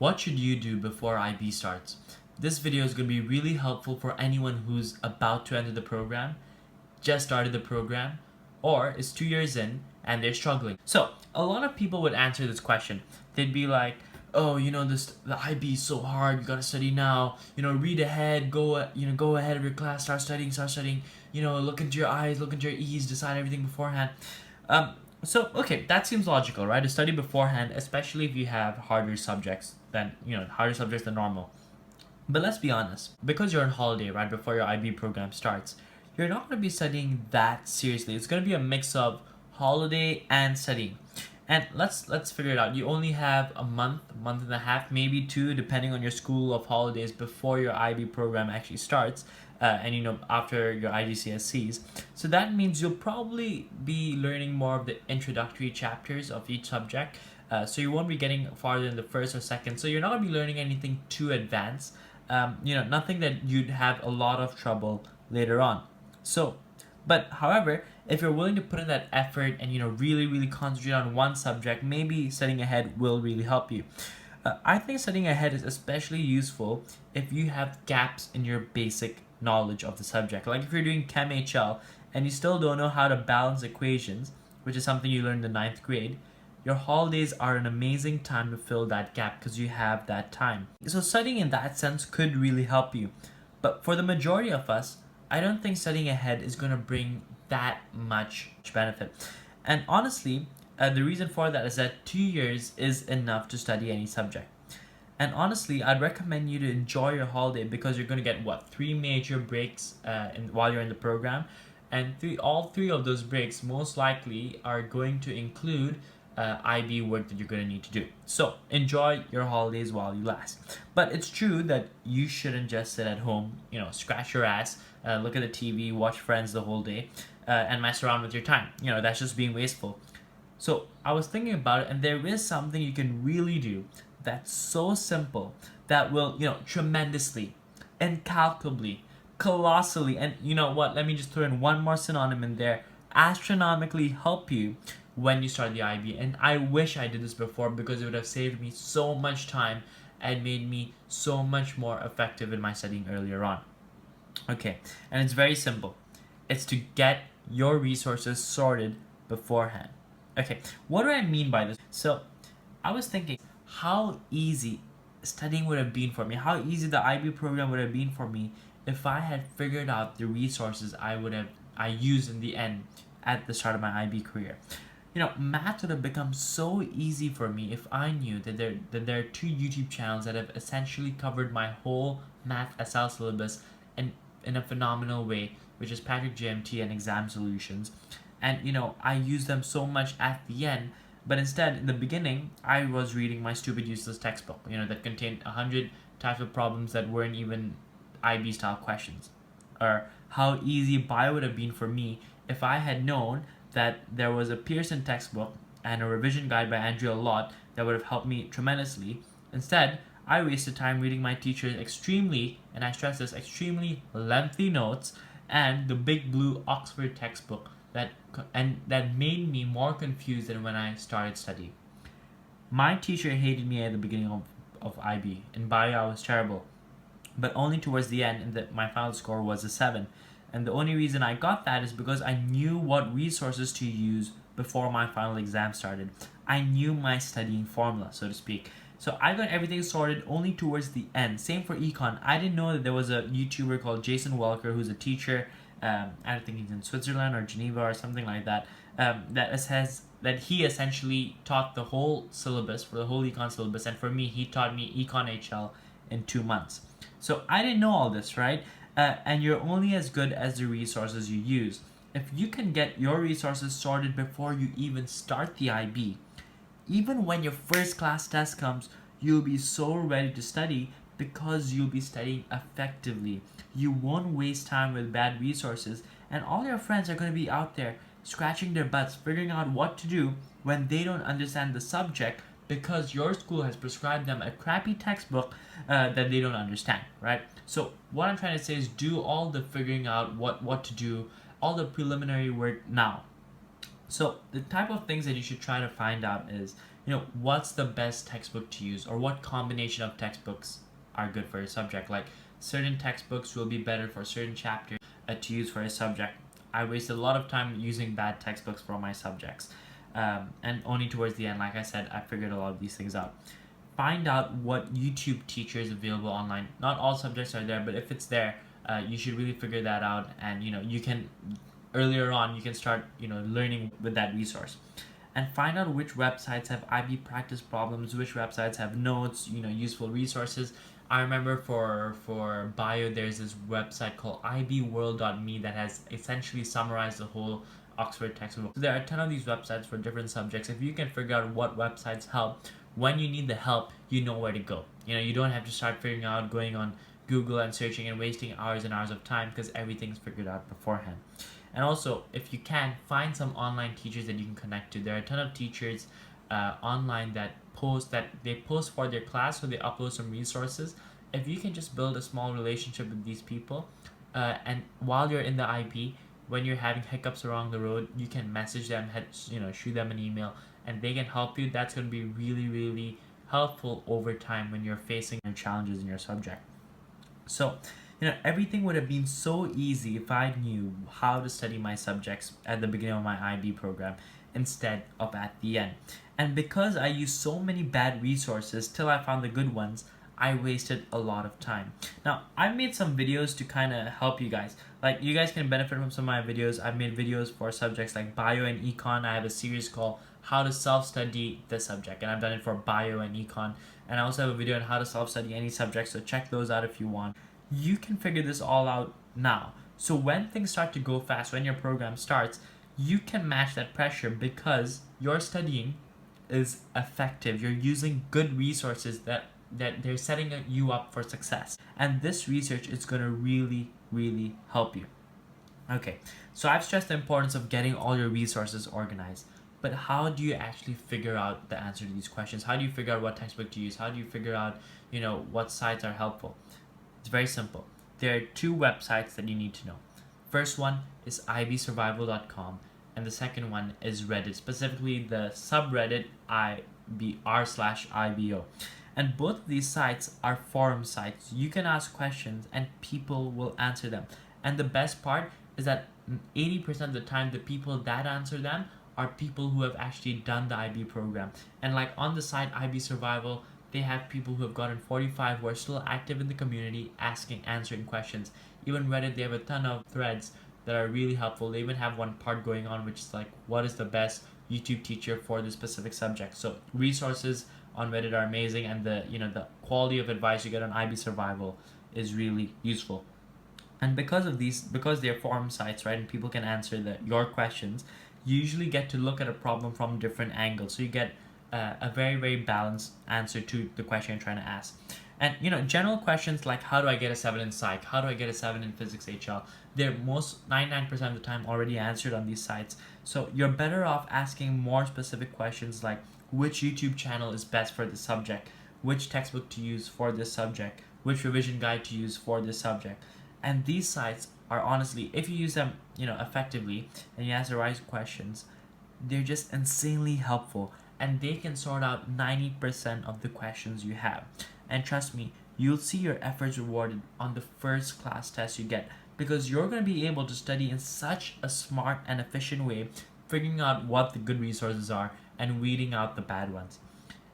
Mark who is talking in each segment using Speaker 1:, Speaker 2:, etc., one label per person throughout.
Speaker 1: What should you do before IB starts? This video is going to be really helpful for anyone who's about to enter the program, just started the program, or is 2 years in and they're struggling. So a lot of people would answer this question. They'd be like, oh, the IB is so hard, you gotta study now, read ahead, go ahead of your class, start studying, look into your eyes, look into your E's, decide everything beforehand. Okay, that seems logical, right? To study beforehand, especially if you have harder subjects than normal. But let's be honest, because you're on holiday right before your IB program starts, you're not going to be studying that seriously. It's going to be a mix of holiday and studying. And let's figure it out. You only have a month and a half, maybe two, depending on your school of holidays before your IB program actually starts. After your IGCSEs. So that means you'll probably be learning more of the introductory chapters of each subject. So you won't be getting farther in the first or second. So you're not going to be learning anything too advanced. Nothing that you'd have a lot of trouble later on. But however, if you're willing to put in that effort and really concentrate on one subject, maybe studying ahead will really help you. I think studying ahead is especially useful if you have gaps in your basic knowledge of the subject. Like if you're doing Chem HL and you still don't know how to balance equations, which is something you learned in the 9th grade, your holidays are an amazing time to fill that gap because you have that time. So studying in that sense could really help you. But for the majority of us, I don't think studying ahead is going to bring that much benefit. And honestly, the reason for that is that 2 years is enough to study any subject. And honestly, I'd recommend you to enjoy your holiday because you're going to get 3 major breaks while you're in the program. And all three of those breaks most likely are going to include IB work that you're going to need to do. So enjoy your holidays while you last. But it's true that you shouldn't just sit at home, scratch your ass, look at the TV, watch Friends the whole day, and mess around with your time. That's just being wasteful. So I was thinking about it, and there is something you can really do that's so simple that will, tremendously, incalculably, colossally, and let me just throw in one more synonym in there, astronomically help you when you start the IB. And I wish I did this before because it would have saved me so much time and made me so much more effective in my studying earlier on. Okay, and it's very simple. It's to get your resources sorted beforehand. Okay, what do I mean by this? So I was thinking how easy studying would have been for me, how easy the IB program would have been for me if I had figured out the resources I used in the end at the start of my IB career. Math would have become so easy for me if I knew that there are 2 YouTube channels that have essentially covered my whole Math SL syllabus in a phenomenal way, which is Patrick GMT and Exam Solutions. And I use them so much at the end, but instead in the beginning I was reading my stupid useless textbook, that contained 100 types of problems that weren't even IB style questions. Or how easy bio would have been for me if I had known that there was a Pearson textbook and a revision guide by Andrea Lott that would have helped me tremendously. Instead, I wasted time reading my teacher's extremely, and I stress this, extremely lengthy notes and the big blue Oxford textbook that made me more confused than when I started studying. My teacher hated me at the beginning of IB. In bio, I was terrible. But only towards the end, and my final score was a 7. And the only reason I got that is because I knew what resources to use before my final exam started. I knew my studying formula, so to speak. So I got everything sorted only towards the end. Same for econ. I didn't know that there was a YouTuber called Jason Welker who's a teacher. I don't think he's in Switzerland or Geneva or something like that. That he essentially taught the whole syllabus, for the whole econ syllabus. And for me, he taught me econ HL in 2 months. So I didn't know all this, right? And you're only as good as the resources you use. If you can get your resources sorted before you even start the IB, even when your first class test comes, you'll be so ready to study because you'll be studying effectively. You won't waste time with bad resources, and all your friends are going to be out there scratching their butts, figuring out what to do when they don't understand the subject because your school has prescribed them a crappy textbook that they don't understand, right? So what I'm trying to say is do all the figuring out what to do, all the preliminary work now. So the type of things that you should try to find out is, what's the best textbook to use, or what combination of textbooks are good for a subject. Like certain textbooks will be better for certain chapters to use for a subject. I wasted a lot of time using bad textbooks for my subjects, and only towards the end, like I said, I figured a lot of these things out. Find out what YouTube teacher is available online. Not all subjects are there, but if it's there, you should really figure that out, and you can earlier on you can start learning with that resource. And find out which websites have IB practice problems, which websites have notes, useful resources. I remember for bio, there's this website called ibworld.me that has essentially summarized the whole Oxford textbook. So there are a ton of these websites for different subjects. If you can figure out what websites help, when you need the help, you know where to go. You don't have to start figuring out, going on Google and searching and wasting hours and hours of time, because everything's figured out beforehand. And also, if you can, find some online teachers that you can connect to. There are a ton of teachers online that post for their class, so they upload some resources. If you can just build a small relationship with these people, and while you're in the IB, when you're having hiccups along the road, you can message them, shoot them an email, and they can help you. That's going to be really, really helpful over time when you're facing your challenges in your subject. So, everything would have been so easy if I knew how to study my subjects at the beginning of my IB program instead of at the end. And because I used so many bad resources till I found the good ones, I wasted a lot of time. Now, I've made some videos to kind of help you guys. Like, you guys can benefit from some of my videos. I've made videos for subjects like bio and econ. I have a series called How to Self-Study this subject, and I've done it for bio and econ. And I also have a video on how to self-study any subject, so check those out if you want. You can figure this all out now. So when things start to go fast, when your program starts, you can match that pressure because your studying is effective. You're using good resources that they're setting you up for success. And this research is going to really, really help you. Okay, so I've stressed the importance of getting all your resources organized. But how do you actually figure out the answer to these questions? How do you figure out what textbook to use? How do you figure out, what sites are helpful? It's very simple. There are two websites that you need to know. First one is ibsurvival.com, and the second one is Reddit, specifically the subreddit r/IBO. And both of these sites are forum sites. You can ask questions and people will answer them. And the best part is that 80% of the time, the people that answer them are people who have actually done the IB program. And like on the site IB Survival, they have people who have gotten 45 who are still active in the community, answering questions. Even Reddit, they have a ton of threads that are really helpful. They even have one part going on which is like, what is the best YouTube teacher for this specific subject? So resources on Reddit are amazing, and the quality of advice you get on IB Survival is really useful. And because they're forum sites, right, and people can answer your questions, you usually get to look at a problem from different angles. So you get a very, very balanced answer to the question you're trying to ask. And general questions like, how do I get a 7 in psych? How do I get a 7 in physics HL? They're 99% of the time already answered on these sites. So you're better off asking more specific questions like, which YouTube channel is best for this subject? Which textbook to use for this subject? Which revision guide to use for this subject? And these sites are honestly, if you use them, effectively, and you ask the right questions, they're just insanely helpful. And they can sort out 90% of the questions you have. And trust me, you'll see your efforts rewarded on the first class test you get, because you're going to be able to study in such a smart and efficient way, figuring out what the good resources are and weeding out the bad ones.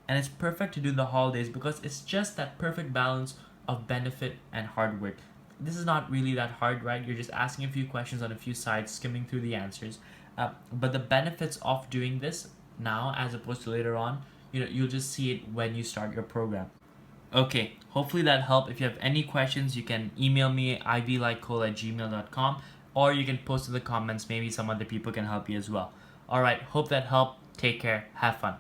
Speaker 1: And it's perfect to do the holidays because it's just that perfect balance of benefit and hard work. This is not really that hard, right? You're just asking a few questions on a few sites, skimming through the answers. But the benefits of doing this now as opposed to later on, you'll just see it when you start your program. Okay, hopefully that helped. If you have any questions, you can email me iblikeCole@gmail.com, or you can post in the comments. Maybe some other people can help you as well. Alright, hope that helped. Take care. Have fun.